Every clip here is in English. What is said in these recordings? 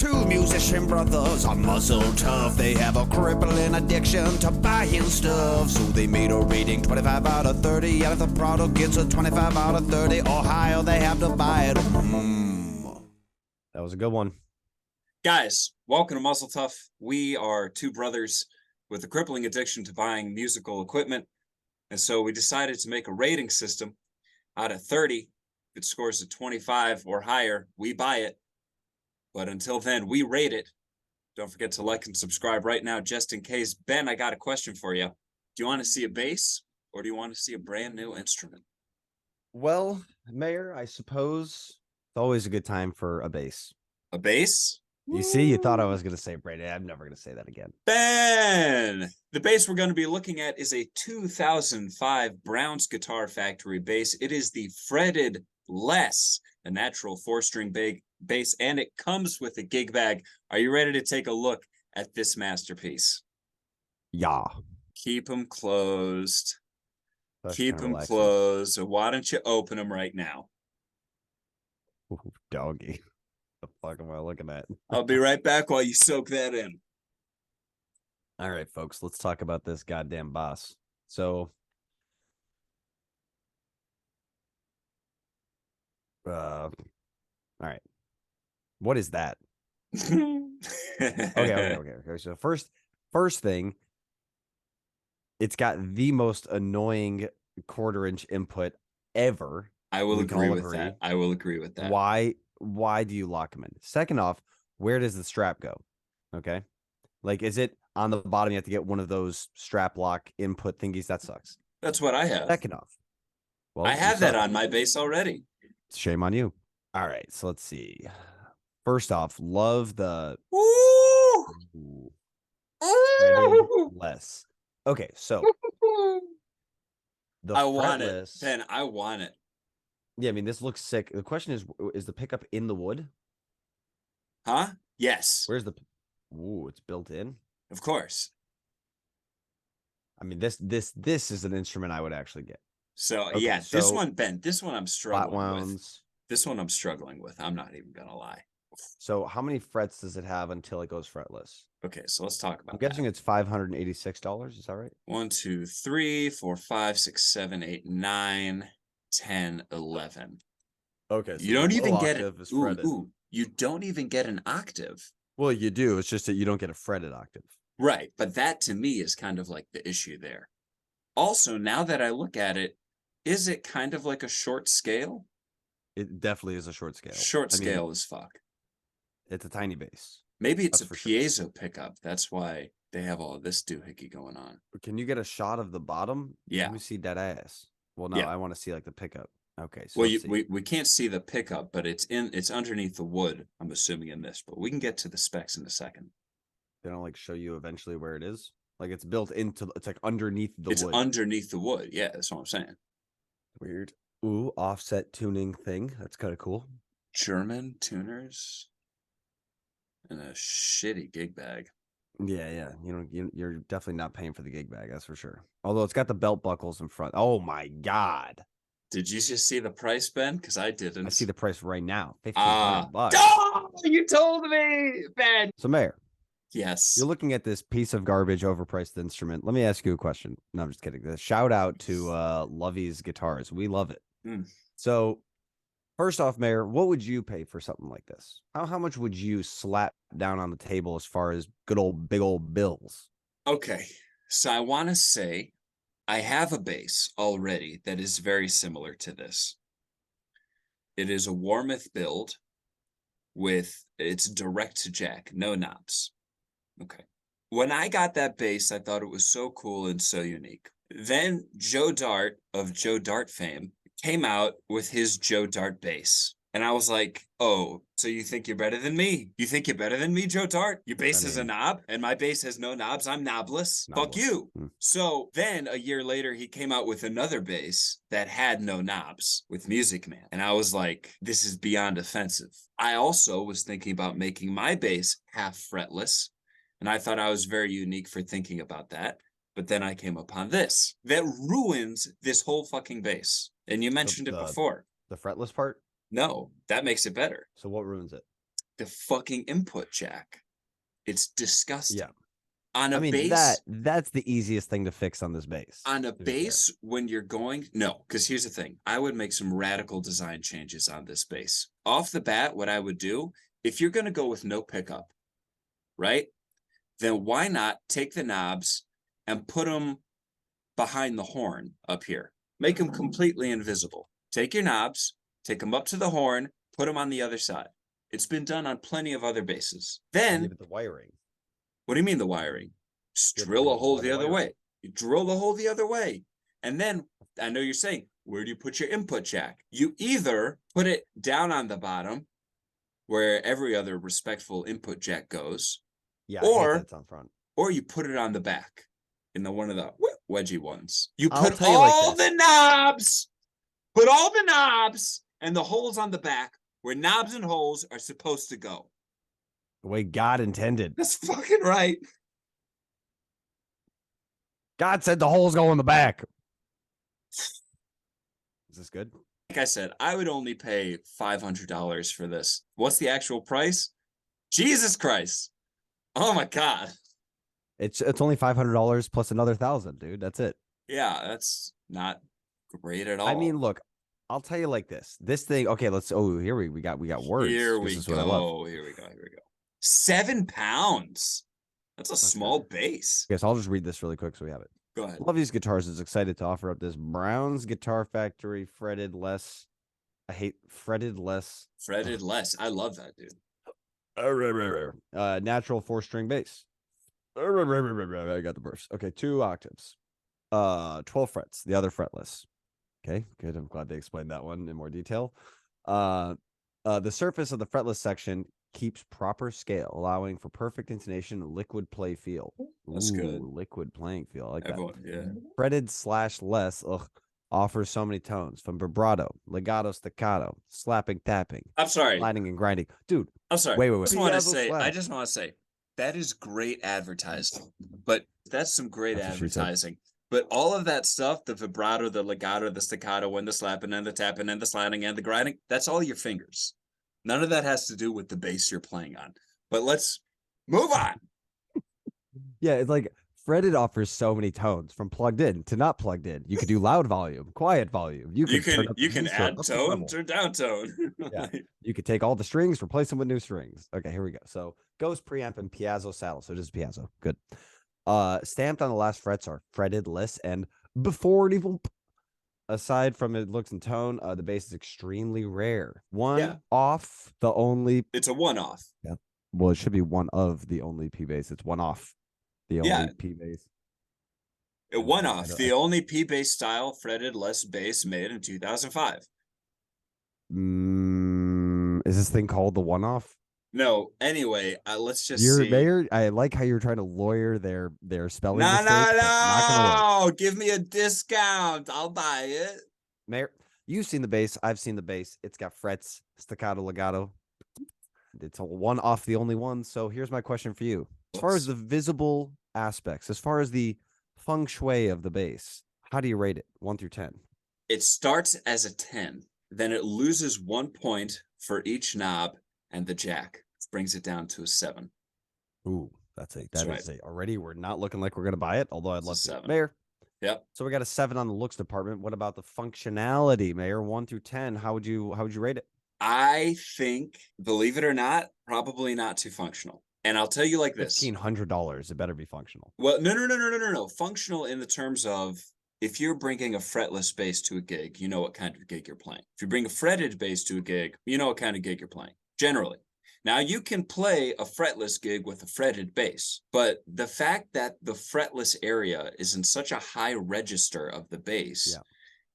Two musician brothers are muscle tough. They have a crippling addiction to buying stuff. So they made a rating 25 out of 30. And if the product gets a 25 out of 30 or higher, they have to buy it. That was a good one. Guys, welcome to Muscle Tough. We are two brothers with a crippling addiction to buying musical equipment. And so we decided to make a rating system out of 30. If it scores a 25 or higher, we buy it. But until then, we rate it. Don't forget to like and subscribe right now, just in case. Ben, I got a question for you. Do you want to see a bass or do you want to see a brand new instrument? Well, Mayor, I suppose it's always a good time for a bass. A bass? You see, you thought I was going to say Brady. I'm never going to say that again. Ben! The bass we're going to be looking at is a 2005 Browns Guitar Factory bass. It is the fretted less, a natural 4-string bass, and it comes with a gig bag. Are you ready to take a look at this masterpiece? Yeah. Keep them closed. That's Keep kinda them relaxing. closed. So why don't you open them right now? Ooh, doggy. The fuck am I looking at? I'll be right back while you soak that in. All right, folks, let's talk about this goddamn boss. So, all right. What is that? Okay. So first thing, it's got the most annoying quarter-inch input ever. I will We can agree all with agree. that. I will agree with that. Why do you lock them in? Second off, where does the strap go? Okay. Like, is it on the bottom? You have to get one of those strap lock input thingies. That sucks. That's what I have. Second off, well, I you have that suck. on my bass already. Shame on you. All right. So let's see. First off, love the Ooh. fretted less. Okay. So the I want it. fretless. Ben, I want it. Yeah. I mean, this looks sick. The question is the pickup in the wood? Huh? Yes. Where's the, ooh, it's built in. Of course. I mean, this is an instrument I would actually get. So Okay, yeah, this so one, Ben, this one I'm Flat struggling with. wounds. This one I'm struggling with. I'm not even gonna lie. So how many frets does it have until it goes fretless? Okay, so let's talk about I'm guessing it's $586. Is that right? 1, 2, 3, 4, 5, 6, 7, 8, 9, 10, 11. Okay. You don't even get it. Is fretted. You don't even get an octave. Well, you do. It's just that you don't get a fretted octave. Right, but that to me is kind of like the issue there. Also, now that I look at it, is it kind of like a short scale? It definitely is a short scale. Short I mean, scale as fuck. it's a tiny bass. Maybe it's That's a for sure. piezo pickup. That's why they have all of this doohickey going on. Can you get a shot of the bottom? Yeah. Let me see that ass. Well, no, Yeah. I want to see like the pickup. Okay. So Well, let's see. we can't see the pickup, but it's underneath the wood, I'm assuming in this, but we can get to the specs in a second. They don't like show you eventually where it is. Like it's built into. It's like underneath the It's wood. underneath the wood. Yeah, that's what I'm saying. Weird. Ooh, offset tuning thing. That's kind of cool. German tuners and a shitty gig bag. Yeah. You're definitely not paying for the gig bag. That's for sure. Although it's got the belt buckles in front. Oh my god! Did you just see the price, Ben? Because I didn't. I see the price right now. $1,500. Oh, you told me, Ben. So, Mayor, Yes. you're looking at this piece of garbage, overpriced instrument. Let me ask you a question. No, I'm just kidding. Shout out to Lovey's Guitars. We love it. Mm. So, first off, Mayor, what would you pay for something like this? How much would you slap down on the table as far as good old big old bills? Okay. So I want to say I have a bass already that is very similar to this. It is a Warmoth build with it's direct to jack, no knobs. Okay. When I got that bass, I thought it was so cool and so unique. Then Joe Dart of Joe Dart fame came out with his Joe Dart bass. And I was like, oh, so you think you're better than me? You think you're better than me, Joe Dart? Your bass is a knob and my bass has no knobs. I'm knobless. Fuck you. So then a year later, he came out with another bass that had no knobs with Music Man. And I was like, this is beyond offensive. I also was thinking about making my bass half fretless. And I thought I was very unique for thinking about that. But then I came upon this that ruins this whole fucking bass. And you mentioned it before. The fretless part? No, that makes it better. So what ruins it? the fucking input jack. It's disgusting. Yeah. On a I mean, bass, that's the easiest thing to fix on this base. on a to be fair. bass, when you're going, no, because here's the thing. I would make some radical design changes on this bass. Off the bat, what I would do, if you're going to go with no pickup, right? Then why not take the knobs and put them behind the horn up here? Make them completely invisible. Take your knobs, take them up to the horn, put them on the other side. It's been done on plenty of other basses. Then, Give it the wiring. what do you mean the wiring? Just Yeah, drill a the hole the other wiring. way. You drill the hole the other way. And then, I know you're saying, where do you put your input jack? You either put it down on the bottom, where every other respectful input jack goes, Yeah, Or- I hate that it's on front. or you put it on the back in the one of the wedgy ones. You I'll put tell you like all this. the knobs, put all the knobs and the holes on the back where knobs and holes are supposed to go. The way God intended. That's fucking right. God said the holes go in the back. Is this good? Like I said, I would only pay $500 for this. What's the actual price? Jesus Christ. Oh my God. It's only $500 plus another 1,000, dude. That's it. Yeah, that's not great at all. I mean, look, I'll tell you like this. This thing, okay, let's here we got words. here This we is what I love. go. Here we go. Here we go. 7 pounds. That's a That's small good. base. Okay, so I'll just read this really quick so we have it. Go ahead. Love These Guitars is excited to offer up this Brown's Guitar Factory fretted less. I hate fretted less. Fretted less. I love that, dude. Natural 4-string bass. I got the burst. Okay, 2 octaves. 12 frets, the other fretless. Okay, good. I'm glad they explained that one in more detail. The surface of the fretless section keeps proper scale, allowing for perfect intonation and liquid play feel. That's good. Liquid playing feel. I like that. Everyone, yeah. Fretted / less offers so many tones from vibrato, legato, staccato, slapping, tapping, I'm sorry. sliding, and grinding. Dude, I'm sorry. wait. I just want to Piazzo say, slap. I just want to say that is great advertising, but that's some great That's what she said. advertising. But all of that stuff, the vibrato, the legato, the staccato, and the slapping, and the tapping, and the sliding, and the grinding, that's all your fingers. None of that has to do with the bass you're playing on. But let's move on. Yeah, it's like fretted offers so many tones from plugged in to not plugged in. You could do loud volume, quiet volume. You You turn can up the you can keys, turn add up the tone level. or down tone. Yeah. You could take all the strings, replace them with new strings. Okay, here we go. So Ghost preamp and Piazzo saddle. So just Piazzo. Good. Stamped on the last frets are fretted less and before it even. Aside from it looks and tone, the bass is extremely rare. One Yeah. off the only. It's a one-off. Well, it should be one of the only P bass. It's one off the only Yeah. P bass. A one-off. don't- The only P bass style fretted less bass made in 2005. Is this thing called the one off? No, anyway, let's just You're see. Mayor. I like how you're trying to lawyer their spelling. No, mistakes, but it's not gonna work. no. Give me a discount. I'll buy it. Mayor, you've seen the bass. I've seen the bass. It's got frets, staccato, legato. It's a one off the only one. So here's my question for you. As far as Whoops. the visible aspects, as far as the feng shui of the bass, how do you rate it? 1 through 10. It starts as a 10, then it loses 1 point for each knob and the jack, which brings it down to a 7. Ooh, that That's is already we're not looking like we're gonna buy it, although I'd It's a love to. 7. Mayor. Yep. So we got a 7 on the looks department. What about the functionality, Mayor? 1 through 10. How would you rate it? I think, believe it or not, probably not too functional. And I'll tell you like this. $1,500. It better be functional. Well, no. Functional in the terms of if you're bringing a fretless bass to a gig, you know what kind of gig you're playing. If you bring a fretted bass to a gig, you know what kind of gig you're playing, generally. Now, you can play a fretless gig with a fretted bass, but the fact that the fretless area is in such a high register of the bass, Yeah.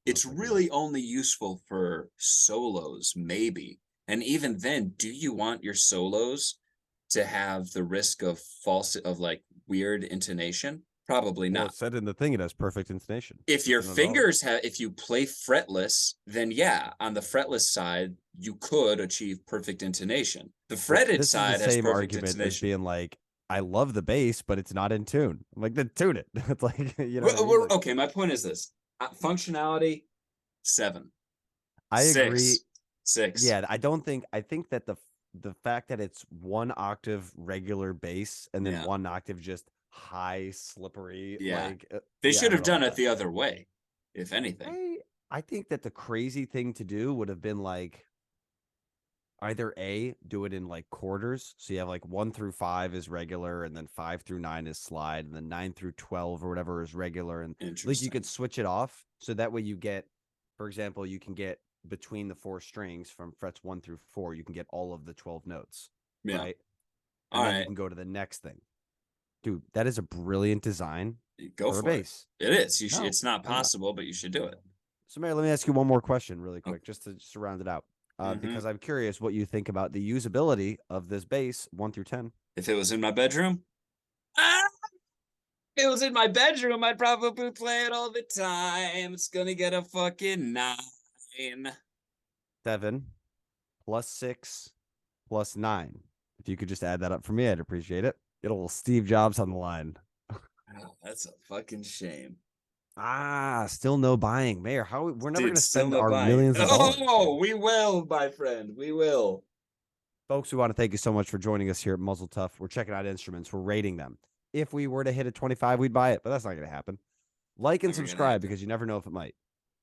it's Okay. really only useful for solos, maybe. And even then, do you want your solos to have the risk of like weird intonation? Probably Well, not. it said in the thing it has perfect intonation. If your It's not at all. fingers if you play fretless, then yeah, on the fretless side, you could achieve perfect intonation. The Well, fretted this side is the has same perfect argument as intonation. being like, I love the bass, but it's not in tune. I'm like, then tune it. It's like, you know. Well, what I mean? Like, okay, my point is this: functionality, 7. I agree. 6. Yeah, I think that the fact that it's 1 octave regular bass and then Yeah. 1 octave just high slippery. Yeah. Like They yeah, I should don't have know done about it that. the other way, if anything. I think that the crazy thing to do would have been like either A, do it in like quarters. So you have like 1 through 5 is regular, and then 5 through 9 is slide, and then 9 through 12 or whatever is regular. And like you Interesting. could switch it off. So that way you get, for example, you can get between the 4 strings from frets 1 through 4, you can get all of the 12 notes. Yeah. Right. All And then you right. can go to the next thing. Dude, that is a brilliant design Go for a for it. bass. It is. You should, No, it's not I'm not. possible, but you should do it. So Mary, let me ask you one more question really Oh, quick, just to round it out. mhm. Because I'm curious what you think about the usability of this bass 1 through 10. If it was in my bedroom, ah, if it was in my bedroom, I'd probably play it all the time. It's gonna get a fucking 9. 7 plus 6 plus 9. If you could just add that up for me, I'd appreciate it. Get a little Steve Jobs on the line. Oh, that's a fucking shame. Still no buying. Mayor, how we're never Dude, gonna still spend no our buying. millions of dollars. Oh, we will, my friend. We will. Folks, we want to thank you so much for joining us here at Muzzle Tough. We're checking out instruments, we're rating them. If we were to hit a 25, we'd buy it, but that's not gonna happen. Like and Never gonna subscribe happen. because you never know if it might.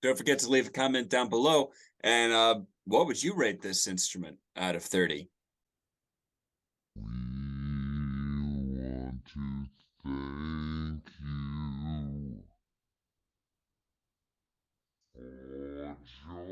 Don't forget to leave a comment down below. And what would you rate this instrument out of 30? We want to thank you for joining